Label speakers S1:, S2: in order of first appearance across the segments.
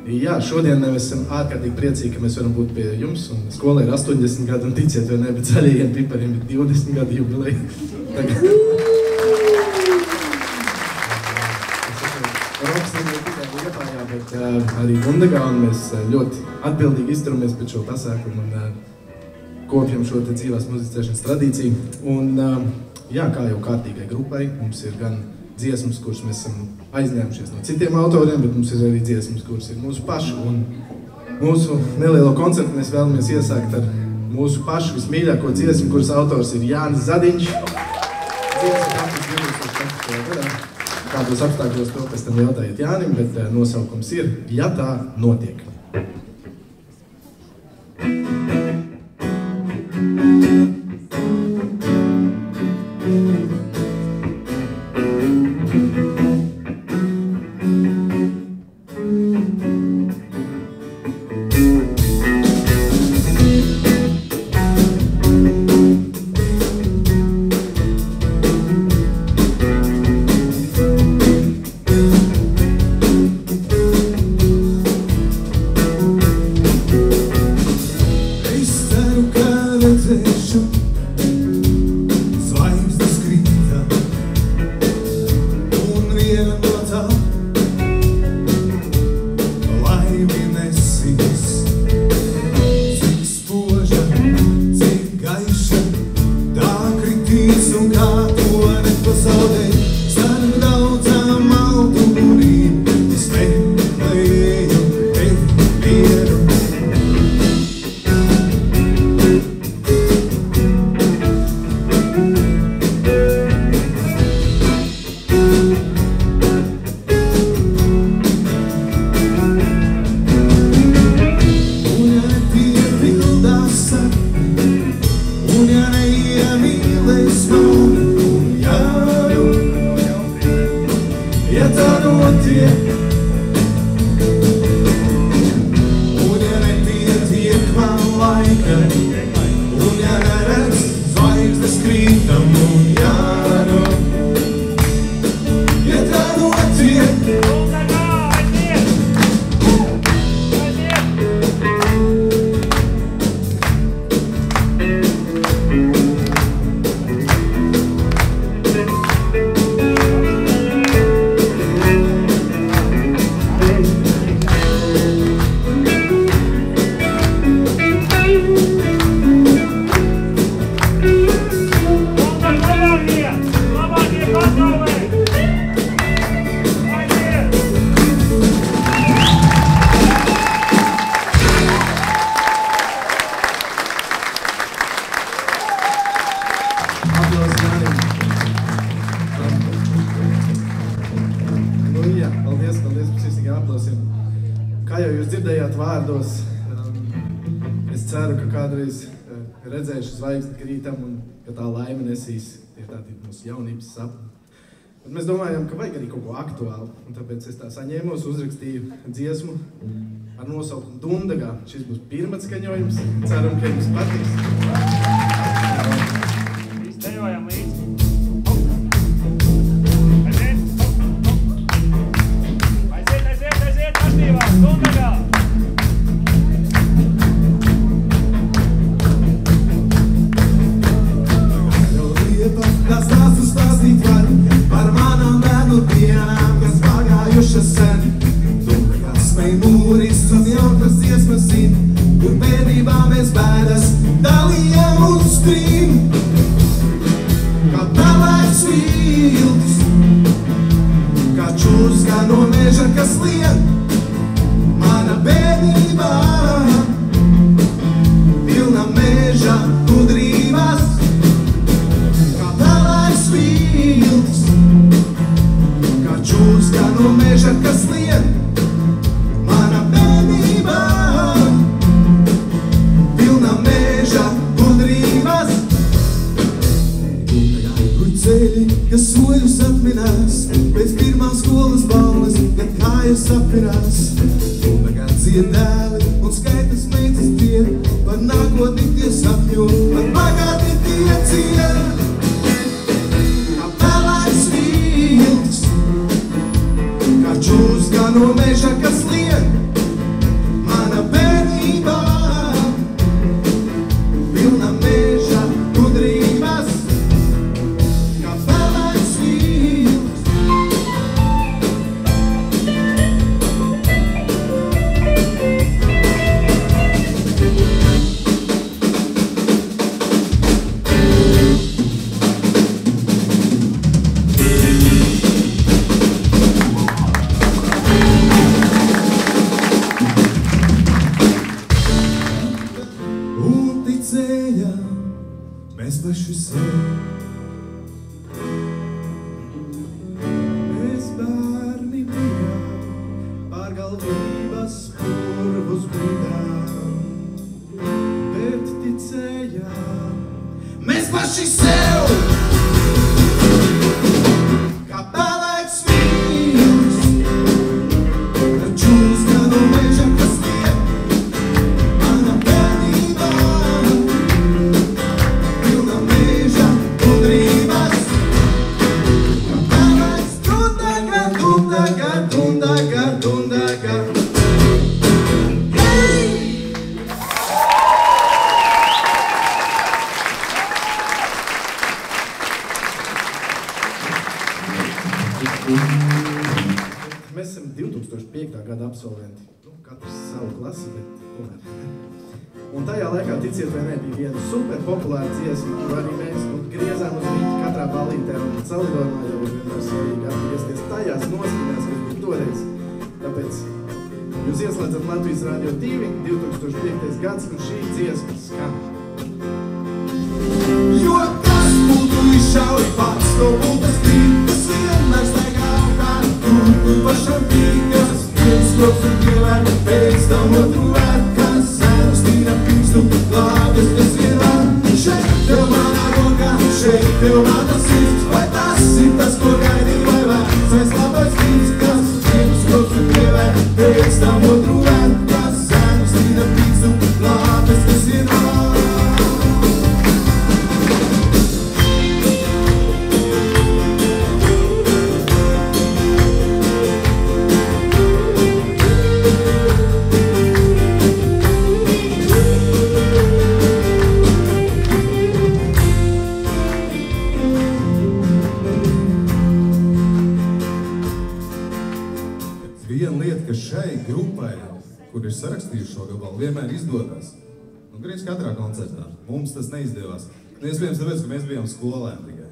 S1: Jā, šodien mēs esam ārkārtīgi priecīgi, ka mēs varam būt pie jums. Un skolai ir 80 gadi, un ticiet vai ne, bet zaļajiem pipariem ir 20 gadi jubileja. Roks nebija tikai Liepājā, bet arī Gundegā, un mēs ļoti atbildīgi izturamies pēc šo pasākumu un kopjam šo te dzīvās muzicēšanas tradīciju. Un, jā, kā jau kārtīgai grupai, mums ir gan dziesmas, kuras mēs esam aizņēmušies no citiem autoriem, bet mums ir arī dziesmas, kuras ir mūsu pašu. Un mūsu nelielo koncertu mēs vēlamies iesākt ar mūsu pašu vismīļāko dziesmu, kuras autors ir Jānis Zadiņš. Dziesma 2004. gadā. Kādos apstākļos to pēc tam jautājiet Jānim, bet nosaukums ir Ja tā notiek. Jaunības sapni. Bet mēs domājam, ka vajag arī kaut ko aktuālu, un tāpēc es tā saņēmos, uzrakstīju dziesmu ar nosaukumu Dundegā. Šis būs pirmats skaņojums, ceram, ka jums patiks.
S2: Iztejojam līdzi. Aiziet, aktīvāk, Dundegā!
S3: Kas nāca stāstīt var par manām bērnu dienām, kas pagājušas sen. Dundegā smej mūris un jautras dziesmas zin, kur bērnībā mēs bēdas dalījām uz trim. Kā pelēks viltis, kā čurska no meža, kas lien. Mana bērnībā pilna meža gudrības. Viltis, kā čūska no meža, kas lien. Mana bērnībā pilna meža gudrības. Dundegā ir ceļi, kas soļus atminās, pēc pirmās skolas balles, kad kājas apvirās. Dundegā dzied dēli un skaitas meitas tie, par nākotni tie sapņo, par bagāti tie ciet. Viltis, kā čūska no meža, kas lien. paši sev. Mēs bērni bijām, pārgalvības purvus brīdām, bet ticējām mēs paši sev. Kā pelēks vīrs, čūska no meža, kas tiek mana bērnībā, pilna meža gudrības. Kā pelēks dundaga, dundaga, dundaga, dundaga.
S1: Mēs esam 2005. gada absolventi. Katrs savu klasi, bet tomēr. Un tajā laikā, ticiet vai ne, bija viena super populāra dziesma, kur arī mēs griezām uz rīti katrā ballītē un celidojumā jau vienmēr svarīgi atgriezties tajās noskaņās, kas bija toreiz. Tāpēc jūs ieslēdzat Latvijas Radio 2, 2005. gads, un šī dziesma skan.
S3: Jo kas būtu izšauj pats no būtas brīd, kas vienmēr staigā augā, kur pašam tīkas, viens kops un ievēr, pēc tam otru vēr, kas sēnu stīra pirkstu, glābes, kas vienmēr. Šeit tev manā rokā, šeit tev mana sirds, vai tas ir tas, ko gaidi vai vērts, vai slabais brīds, kas viens kops un ievēr, pēc tam otru vēr, kas sēnu stīra pirkstu, glābes, kas vienmēr. Viena lieta, ka šai grupai, kur ir sarakstījuši šo gabalu, vienmēr izdodas. Grīz katrā koncertā. Mums tas neizdevās. Iespējams, tāpēc, ka mēs bijām skolēni tikai.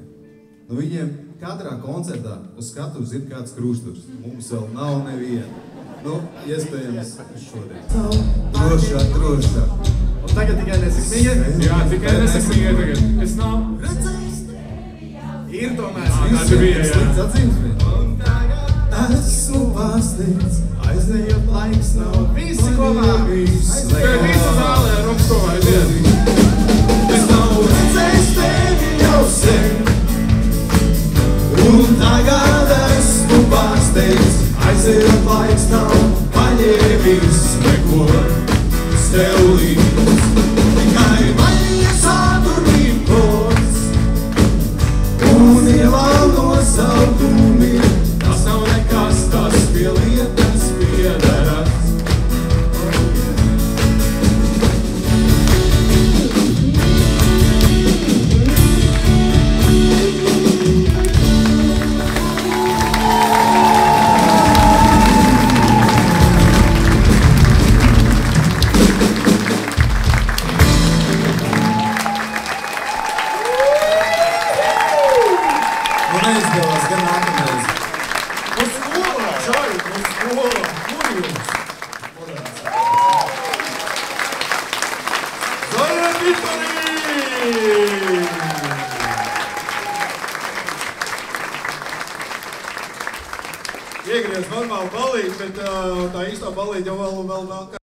S3: Viņiem katrā koncertā uz skatuves ir kāds krusturs. Mums vēl nav neviena. Iespējams, šodien. Drošā.
S1: Un tagad tikai nesekmīgi?
S2: Jā, tikai nesekmīgi tagad. Es nav...
S1: Ir tomēr.
S2: Kāda bija, jā.
S3: Slikts atzīmes bija. Esmu pārsteigts, aizējot laiks nav.
S1: Visi kopā.
S2: Visi zālē ar mums kopā, aiziet.
S3: Es nav redzējis tevi jau sen. Un tagad esmu pārsteigts, aizējot laiks nav. Paņēmis neko tev līdz. Tikai maiņas ādurītos un ielām nosaukumiem. Tas nav nekas, tas pie lietas piederas. Neizdevās gan nākamreiz.
S1: Uz skolu, čai, uz skolu. Kur jums?
S3: Zara Vitorī! Iegriez normāli ballīti, bet tā īstā ballīti jau vēl nāk.